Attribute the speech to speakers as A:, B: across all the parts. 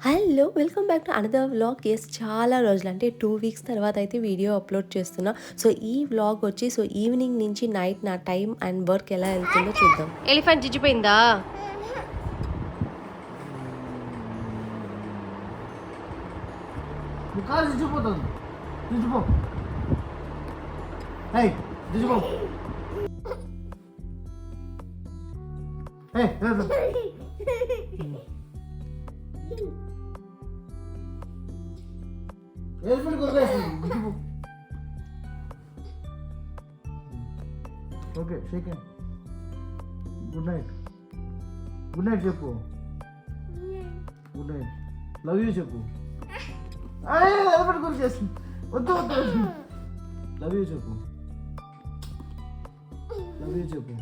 A: Hello! Welcome back to another vlog. చాలా రోజులు అంటే 2 వీక్స్ తర్వాత అయితే వీడియో అప్లోడ్ చేస్తున్నా. సో, ఈ వ్లాగ్ వచ్చి ఈవినింగ్ నుంచి నైట్ నా టైం అండ్ వర్క్ ఎలా వెళ్తుందో చూద్దాం. ఎలిఫెంట్ జిజ్జిపోయిందా?
B: కారు దిచ్చిపోతుంది. దిచ్చిపో. ఏయ్ దిచ్చిపో. ఏయ్ ఎలిఫెంట్ కొరికేస్తుంది. దిచ్చిపో. Okay shake hand. Good night. Good night చెప్పు. Good night. లవ్ యూ చెప్పు. ఎలిఫెంట్ కొరికేస్తుంది. వద్దు వద్దు. లవ్ యూ చెప్పు. లవ్ యూ చెప్పు.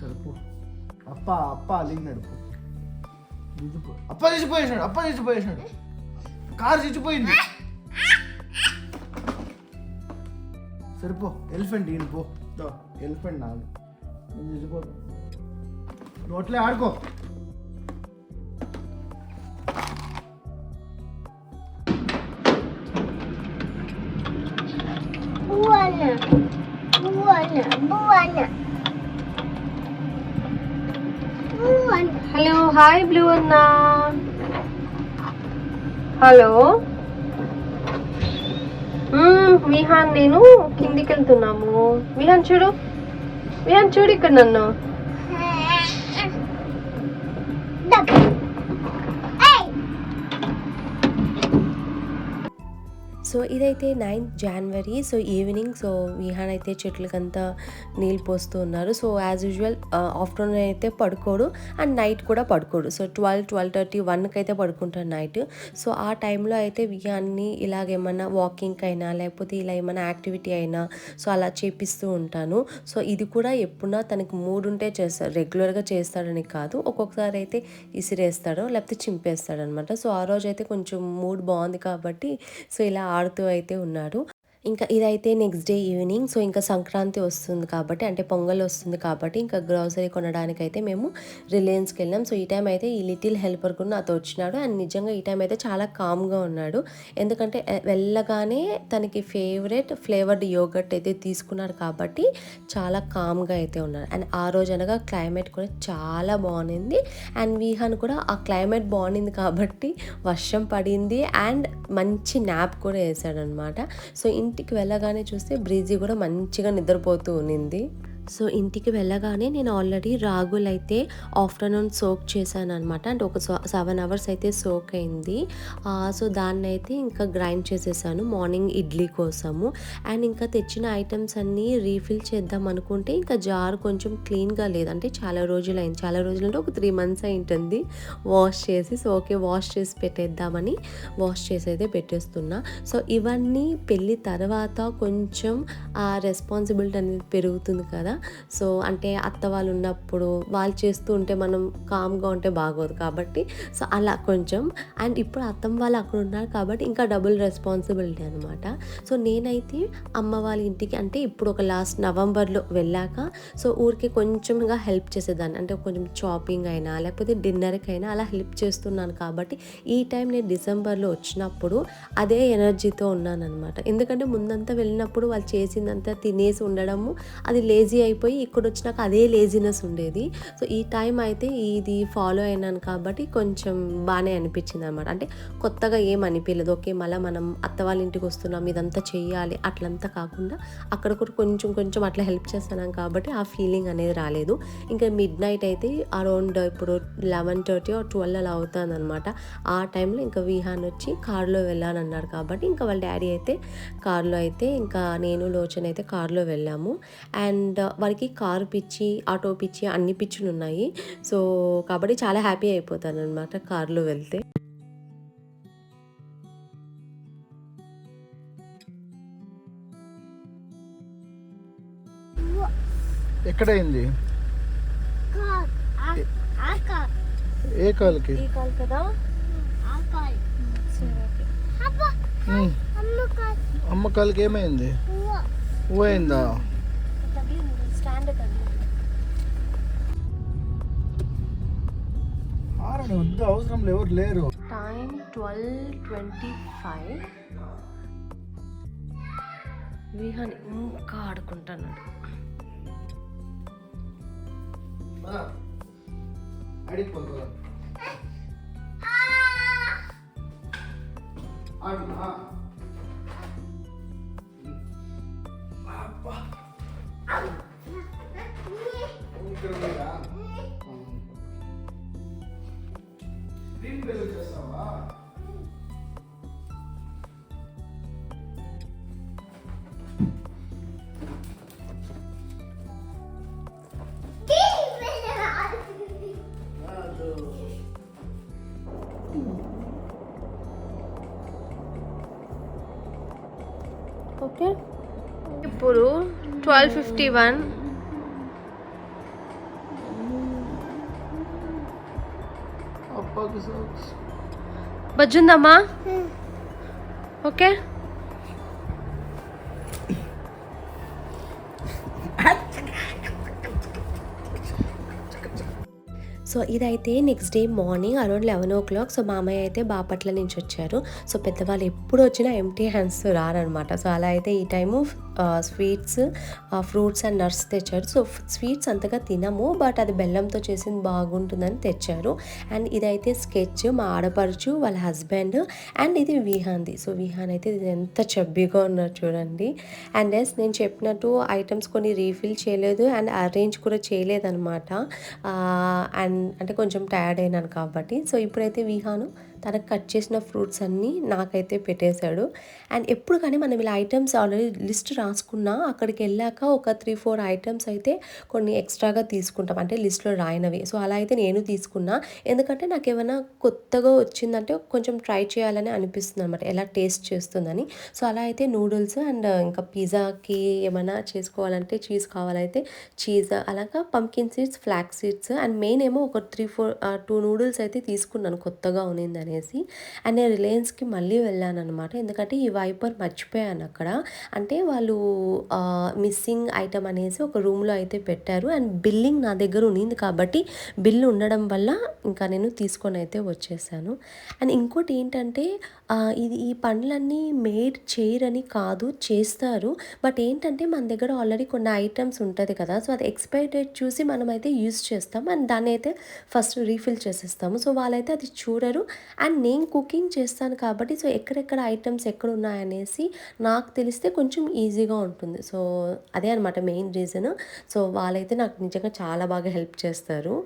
B: సరిపో. అప్ప అలిగినాడు. అప్ప తీసిపోయేసాడు. కారు చిచ్చిపోయింది. సరిపో. ఎలిఫెంట్ ఈయన పో. ఎలిఫెంట్ నాది. నేను చిచ్చిపోతా. నువ్వు అట్లే ఆడుకో.
A: హలో హాయ్ బ్లూ అన్నా. హలో విహాన్ నేను కిందికి వెళ్తున్నాము. విహాన్ చూడు ఇక్కడ నన్ను. సో ఇదైతే 9th January. So evening. So Vihaan అయితే చెట్లకంతా నీళ్ళు పోస్తూ ఉన్నారు. సో యాజ్ యూజువల్ ఆఫ్టర్నూన్ అయితే పడుకోడు అండ్ నైట్ కూడా పడుకోడు. సో 12:30 1కి అయితే పడుకుంటాడు నైట్. సో ఆ టైంలో అయితే విహాన్ని ఇలాగేమన్నా వాకింగ్కి అయినా లేకపోతే ఇలా ఏమైనా యాక్టివిటీ అయినా సో అలా చేపిస్తూ ఉంటాను. సో ఇది కూడా ఎప్పుడన్నా తనకి మూడ్ ఉంటే చేస్తాడు, రెగ్యులర్గా చేస్తాడని కాదు. ఒక్కొక్కసారి అయితే ఇసిరేస్తాడు లేకపోతే చింపేస్తాడు అనమాట. సో ఆ రోజు అయితే కొంచెం మూడ్ బాగుంది కాబట్టి సో ఇలా ఆడుతూ అయితే ఉన్నాడు. ఇంకా ఇదైతే నెక్స్ట్ డే ఈవినింగ్. సో ఇంకా సంక్రాంతి వస్తుంది కాబట్టి అంటే పొంగల్ వస్తుంది కాబట్టి ఇంకా గ్రాసరీ కొనడానికి అయితే మేము రిలయన్స్కి వెళ్ళాం. సో ఈ టైం అయితే ఈ లిటిల్ హెల్పర్ కూడా నాతో వచ్చినాడు అండ్ నిజంగా ఈ టైం అయితే చాలా కామ్గా ఉన్నాడు. ఎందుకంటే వెళ్ళగానే తనకి ఫేవరెట్ ఫ్లేవర్డ్ యోగర్ట్ అయితే తీసుకున్నాడు కాబట్టి చాలా కామ్గా అయితే ఉన్నాడు. అండ్ ఆ రోజు అనగా క్లైమేట్ కూడా చాలా బాగుంది అండ్ విహాన్ కూడా ఆ క్లైమేట్ బాగుంది కాబట్టి వర్షం పడింది అండ్ మంచి న్యాప్ కూడా వేసాడనమాట. సో ఇంటికి వెళ్ళగానే చూస్తే బ్రీజీ కూడా మంచిగా నిద్రపోతూ ఉన్నింది. సో ఇంటికి వెళ్ళగానే నేను ఆల్రెడీ రాగులు అయితే ఆఫ్టర్నూన్ సోక్ చేశాను అనమాట. అంటే ఒక 7 hours అయితే సోక్ అయింది. సో దాన్ని అయితే ఇంకా గ్రైండ్ చేసేసాను మార్నింగ్ ఇడ్లీ కోసము. అండ్ ఇంకా తెచ్చిన ఐటమ్స్ అన్నీ రీఫిల్ చేద్దాం అనుకుంటే ఇంకా జార్ కొంచెం క్లీన్గా లేదు. అంటే చాలా రోజులు అంటే ఒక 3 months అయి ఉంటుంది వాష్ చేసి. సో ఓకే వాష్ చేసి పెట్టేద్దామని వాష్ చేసి అయితే పెట్టేస్తున్నా. సో ఇవన్నీ పెళ్ళి తర్వాత కొంచెం ఆ రెస్పాన్సిబిలిటీ అనేది పెరుగుతుంది కదా. సో అంటే అత్త వాళ్ళు ఉన్నప్పుడు వాళ్ళు చేస్తూ ఉంటే మనం కామ్గా ఉంటే బాగోదు కాబట్టి సో అలా కొంచెం. అండ్ ఇప్పుడు అత్తమ్మ వాళ్ళు అక్కడ ఉన్నారు కాబట్టి ఇంకా డబుల్ రెస్పాన్సిబిలిటీ అనమాట. సో నేనైతే అమ్మ వాళ్ళ ఇంటికి అంటే ఇప్పుడు ఒక లాస్ట్ నవంబర్లో వెళ్ళాక సో ఊరికి కొంచెంగా హెల్ప్ చేసేదాన్ని. అంటే కొంచెం షాపింగ్ అయినా లేకపోతే డిన్నర్కి అయినా అలా హెల్ప్ చేస్తున్నాను కాబట్టి ఈ టైం నేను డిసెంబర్లో వచ్చినప్పుడు అదే ఎనర్జీతో ఉన్నాను అనమాట. ఎందుకంటే ముందంతా వెళ్ళినప్పుడు వాళ్ళు చేసిందంతా తినేసి ఉండడము అది లేజీ అయిపోయి ఇక్కడ వచ్చినాక అదే లేజినెస్ ఉండేది. సో ఈ టైం అయితే ఇది ఫాలో అయినాను కాబట్టి కొంచెం బాగానే అనిపించింది అనమాట. అంటే కొత్తగా ఏం అనిపించలేదు. ఓకే మళ్ళీ మనం అత్త వాళ్ళ ఇంటికి వస్తున్నాం ఇదంతా చెయ్యాలి అట్లంతా కాకుండా అక్కడ కూడా కొంచెం అట్లా హెల్ప్ చేస్తున్నాం కాబట్టి ఆ ఫీలింగ్ అనేది రాలేదు. ఇంకా మిడ్ నైట్ అయితే అరౌండ్ ఇప్పుడు 11:30 or 12 అలా అవుతుంది అనమాట. ఆ టైంలో ఇంకా విహాన్ వచ్చి కారులో వెళ్ళానన్నారు కాబట్టి ఇంకా వాళ్ళ డాడీ అయితే కారులో అయితే ఇంకా నేను లోచన అయితే కారులో వెళ్ళాము. అండ్ వారికి కారు పిచ్చి ఆటో పిచ్చి అన్ని పిచ్చులు ఉన్నాయి. సో కాబట్టి చాలా హ్యాపీ అయిపోతాను అనమాట కారులో వెళ్తే.
B: ఎక్కడైంది? ఏ కాలుకి?
A: కదా
B: అమ్మ కాలుకి ఏమైంది? పోయిందా? రారండి, వద్దు, అవసరం ఎవరు లేరు.
A: టైం 12:25. విహాన్ ఇంకా ఆడుకుంటున్నాడు. ఓకే, ఇప్పుడు 12:51. బజ్జుందమ్మా. ఓకే, సో ఇదైతే next day morning around 11 o'clock. So మామయ్య అయితే బాపట్ల నుంచి వచ్చారు. సో పెద్దవాళ్ళు ఎప్పుడు వచ్చినా ఎంటీ హ్యాండ్స్తో రారనమాట. సో అలా అయితే ఈ time sweets, fruits and nuts తెచ్చారు. సో స్వీట్స్ అంతగా తినము, బట్ అది బెల్లంతో చేసింది బాగుంటుందని తెచ్చారు. అండ్ ఇదైతే స్కెచ్ మా ఆడపడుచు వాళ్ళ హస్బెండ్, అండ్ ఇది విహాన్ది. సో విహాన్ అయితే ఇది ఎంత చబ్బీగా ఉన్నారు చూడండి. అండ్ ఎస్, నేను చెప్పినట్టు ఐటమ్స్ కొన్ని రీఫిల్ చేయలేదు అండ్ అరేంజ్ కూడా చేయలేదన్నమాట. అండ్ అంటే కొంచెం టైర్డ్ అయినాను కాబట్టి. సో ఇప్పుడైతే విహాను తనకు కట్ చేసిన ఫ్రూట్స్ అన్నీ నాకైతే పెట్టేశాడు. అండ్ ఎప్పుడు కానీ మనం ఇలా ఐటమ్స్ ఆల్రెడీ లిస్ట్ రాసుకున్నా అక్కడికి వెళ్ళాక ఒక 3-4 ఐటమ్స్ అయితే కొన్ని ఎక్స్ట్రాగా తీసుకుంటాం, అంటే లిస్ట్లో రాయినవి. సో అలా అయితే నేను తీసుకున్నా, ఎందుకంటే నాకు ఏమైనా కొత్తగా వచ్చిందంటే కొంచెం ట్రై చేయాలని అనిపిస్తుంది అనమాట, ఎలా టేస్ట్ చేస్తుందని. సో అలా అయితే నూడిల్స్ అండ్ ఇంకా పిజ్జాకి ఏమైనా చేసుకోవాలంటే చీజ్ కావాలైతే చీజ్, అలాగా pumpkin seeds, flax seeds, and main ఏమో ఒక 2 నూడిల్స్ అయితే తీసుకున్నాను కొత్తగా ఉన్నింది అనేసి. అండ్ నేను రిలయన్స్కి మళ్ళీ వెళ్ళాను అనమాట, ఎందుకంటే ఈ వైపర్ మర్చిపోయాను అక్కడ. అంటే వాళ్ళు మిస్సింగ్ ఐటమ్ అనేసి ఒక రూమ్లో అయితే పెట్టారు. అండ్ బిల్లింగ్ నా దగ్గర ఉన్నింది కాబట్టి బిల్లు ఉండడం వల్ల ఇంకా నేను తీసుకొని అయితే వచ్చేసాను. అండ్ ఇంకోటి ఏంటంటే ఈ పండ్లన్నీ మేడ్ చేయరని కాదు, చేస్తారు. బట్ ఏంటంటే మన దగ్గర ఆల్రెడీ కొన్ని ఐటమ్స్ ఉంటుంది కదా, సో అది ఎక్స్పైరీ డేట్ చూసి మనమైతే యూస్ చేస్తాం అండ్ దాన్ని అయితే ఫస్ట్ రీఫిల్ చేసేస్తాము. సో వాళ్ళైతే అది చూడరు. అండ్ నేను కుకింగ్ చేస్తాను కాబట్టి సో ఎక్కడెక్కడ ఐటమ్స్ ఎక్కడ ఉన్నాయనేసి నాకు తెలిస్తే కొంచెం ఈజీగా ఉంటుంది. సో అదే అనమాట మెయిన్ రీజన్. సో వాళ్ళైతే నాకు నిజంగా చాలా బాగా హెల్ప్ చేస్తారు.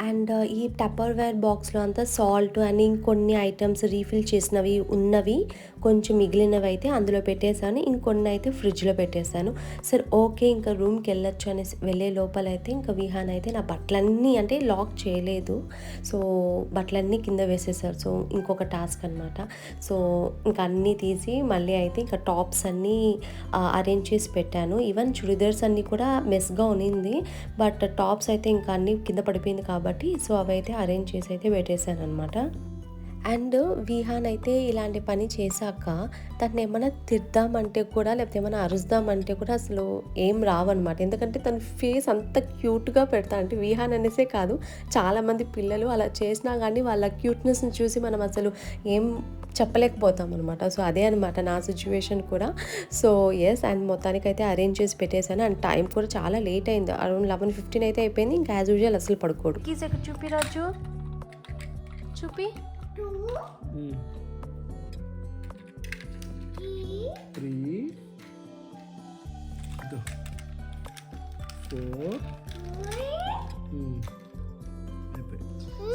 A: అండ్ ఈ టప్పర్వేర్ బాక్స్లో అంతా సాల్ట్ అని ఇంకొన్ని ఐటమ్స్ రీఫిల్ చేసినవి ఉన్నవి కొంచెం మిగిలినవి అయితే అందులో పెట్టేశాను, ఇంకొన్ని అయితే ఫ్రిడ్జ్లో పెట్టేశాను. సరే ఓకే, ఇంకా రూమ్కి వెళ్ళొచ్చు అనేసి వెళ్ళే లోపలైతే ఇంకా విహాన్ అయితే నా బట్టలన్నీ అంటే లాక్ చేయలేదు, సో బట్టలన్నీ కింద వేసేసారు. సో ఇంకొక టాస్క్ అనమాట. సో ఇంకా అన్నీ తీసి మళ్ళీ అయితే ఇంకా టాప్స్ అన్నీ అరేంజ్ చేసి పెట్టాను. ఈవెన్ చుడిదార్స్ అన్నీ కూడా మెస్గా ఉన్నింది, బట్ టాప్స్ అయితే ఇంకా అన్నీ కింద పడిపోయింది కాబట్టి సో అవైతే అరేంజ్ చేసి అయితే పెట్టేశాను అనమాట. అండ్ విహాన్ అయితే ఇలాంటి పని చేశాక తను ఏమైనా తిద్దామంటే కూడా లేకపోతే ఏమైనా అరుద్దామంటే కూడా అసలు ఏం రావన్నమాట, ఎందుకంటే తన ఫేస్ అంత క్యూట్గా పెడతా. అంటే విహాన్ అనేసే కాదు, చాలామంది పిల్లలు అలా చేసినా కానీ వాళ్ళ క్యూట్నెస్ని చూసి మనం అసలు ఏం చెప్పలేకపోతాం అనమాట. సో అదే అనమాట నా సిచ్యువేషన్ కూడా. సో ఎస్, అండ్ మొత్తానికైతే అరేంజ్ చేసి పెట్టేశాను. అండ్ టైం కూడా చాలా లేట్ అయింది, అరౌండ్ 11:15 అయితే అయిపోయింది. ఇంకా యాజ్ యూజువల్ అసలు పడుకోడు. కీస్ ఎక్కడ చూపి రాజు, చూపి.
B: 3 4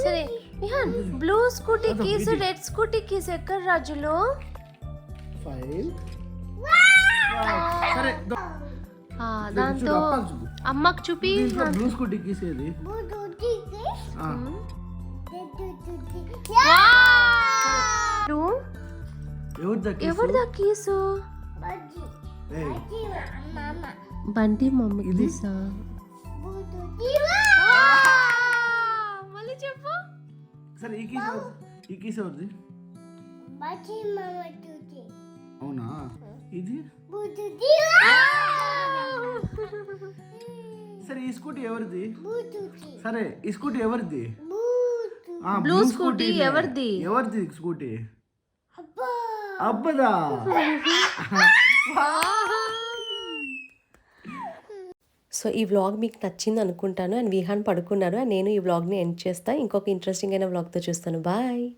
A: సరే Vihaan, blue scooty keys, red scooty keys ఎక్కడ రాజులో?
B: 5 సరే
A: దాంతో అమ్మకు చూపి.
B: బ్లూ స్కూటీ కీస్ ఏది?
A: ఎవరిదా కీసు? బండి మమ్మీ కీసా?
B: సరే ఈ కీస్ ఎవరిది అవునా ఇది సరే ఈ స్కూటీ ఎవరిది సరే ఈ స్కూటీ ఎవరిది బ్లూ స్కూటీ ఎవరిది స్కూటీ అబ్బదా
A: సో ఈ వ్లాగ్ మీకు నచ్చింది అనుకుంటాను. అండ్ విహాన్ పడుకున్నారు. అండ్ నేను ఈ వ్లాగ్ని ఎండ్ చేస్తాను. ఇంకొక ఇంట్రెస్టింగ్ అయిన వ్లాగ్తో చూస్తాను. బాయ్.